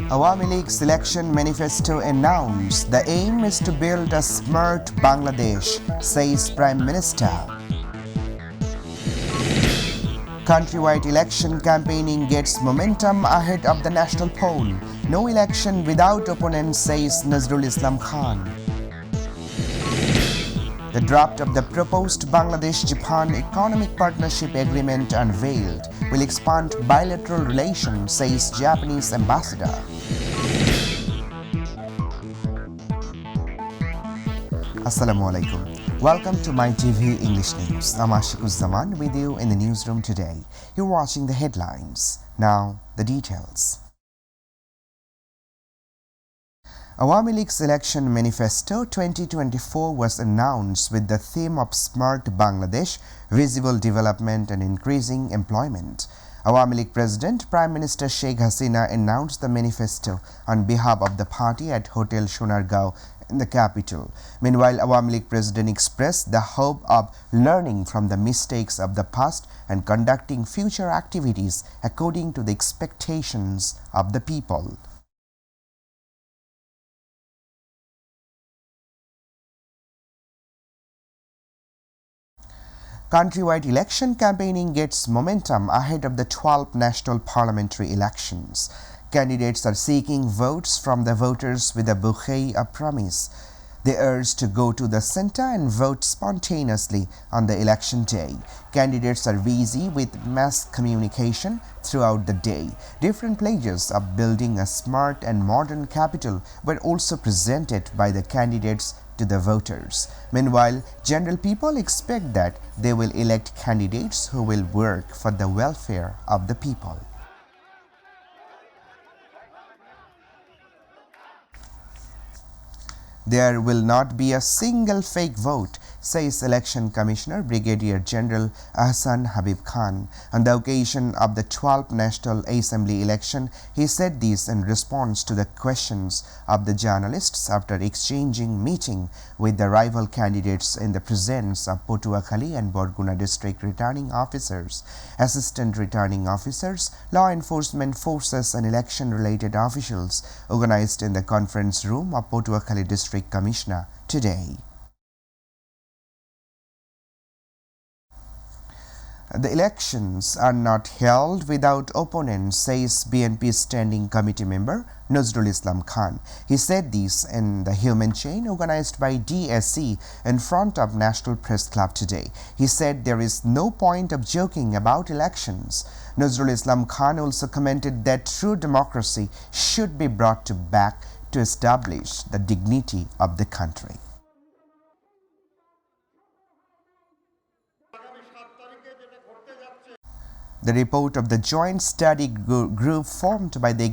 Awami League's election manifesto announced the aim is to build a smart Bangladesh, says Prime Minister. Countrywide election campaigning gets momentum ahead of the national poll. No election without opponents, says Nazrul Islam Khan. The draft of the proposed Bangladesh-Japan Economic Partnership Agreement unveiled will expand bilateral relations, says Japanese ambassador. Assalamu alaikum. Welcome to Mytv English News. I'm Ashikuzaman with you in the newsroom today. You're watching the headlines. Now, the details. Awami League's election manifesto 2024 was announced with the theme of Smart Bangladesh, Visible Development and Increasing Employment. Awami League President Prime Minister Sheikh Hasina announced the manifesto on behalf of the party at Hotel Sonargaon in the capital. Meanwhile, Awami League President expressed the hope of learning from the mistakes of the past and conducting future activities according to the expectations of the people. Countrywide election campaigning gets momentum ahead of the 12th national parliamentary elections. Candidates are seeking votes from the voters with a bouquet of promise. They urge to go to the center and vote spontaneously on the election day. Candidates are busy with mass communication throughout the day. Different pledges of building a smart and modern capital were also presented by the candidates to the voters. Meanwhile, general people expect that they will elect candidates who will work for the welfare of the people. There will not be a single fake vote, says Election Commissioner Brigadier General Ahsan Habib Khan. On the occasion of the 12th National Assembly election, he said this in response to the questions of the journalists after exchanging meeting with the rival candidates in the presence of Potuakhali and Borguna district returning officers, assistant returning officers, law enforcement forces and election-related officials organized in the conference room of Potuakhali district Commissioner today. The elections are not held without opponents, says BNP Standing Committee member Nazrul Islam Khan. He said this in the human chain organized by DSC in front of National Press Club today. He said there is no point of joking about elections. Nazrul Islam Khan also commented that true democracy should be brought back to establish the dignity of the country. The report of the joint study group formed by the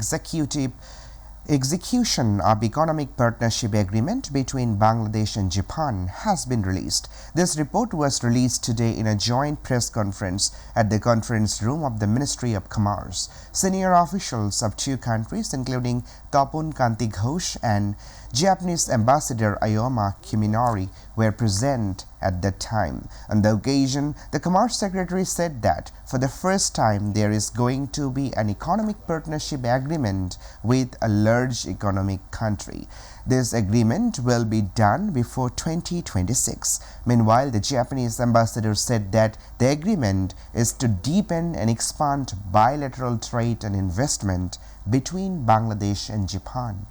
execution of Economic Partnership Agreement between Bangladesh and Japan has been released. This report was released today in a joint press conference at the conference room of the Ministry of Commerce. Senior officials of two countries, including Tapun Kanti Ghosh and Japanese Ambassador Ayoma Kiminori, were present at that time. On the occasion, the Commerce Secretary said that for the first time there is going to be an economic partnership agreement with a large economic country. This agreement will be done before 2026. Meanwhile, the Japanese ambassador said that the agreement is to deepen and expand bilateral trade and investment between Bangladesh and Japan.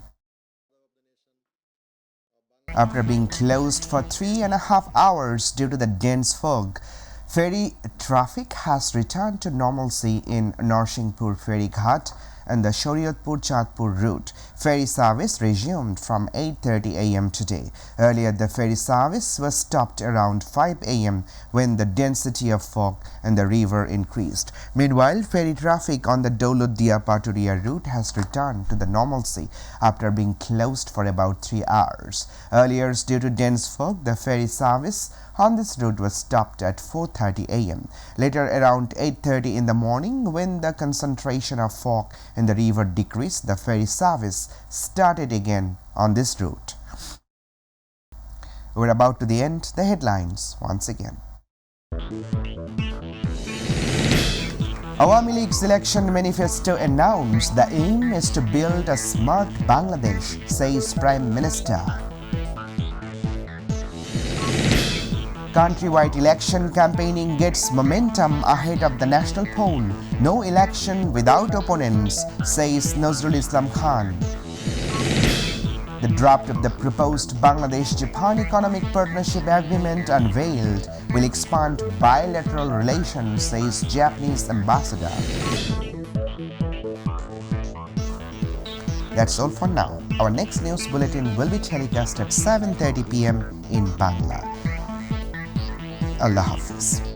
After being closed for 3.5 hours due to the dense fog, ferry traffic has returned to normalcy in Narsingpur Ferry Ghat and the Shariatpur-Chandpur route. Ferry service resumed from 8:30 a.m. today. Earlier, the ferry service was stopped around 5 a.m. when the density of fog in the river increased. Meanwhile, ferry traffic on the Dolodia-Paturia route has returned to the normalcy after being closed for about 3 hours. Earlier, due to dense fog, the ferry service on this route was stopped at 4:30 a.m. Later, around 8:30 in the morning, when the concentration of fog in the river decreased, the ferry service started again on this route. We're about to the end the headlines once again. Awami League's election manifesto announced the aim is to build a smart Bangladesh, says Prime Minister. Countrywide election campaigning gets momentum ahead of the national poll. No election without opponents, says Nazrul Islam Khan. The draft of the proposed Bangladesh-Japan Economic Partnership Agreement unveiled will expand bilateral relations, says Japanese ambassador. That's all for now. Our next news bulletin will be telecast at 7:30 p.m. in Bangla. Allah Hafiz.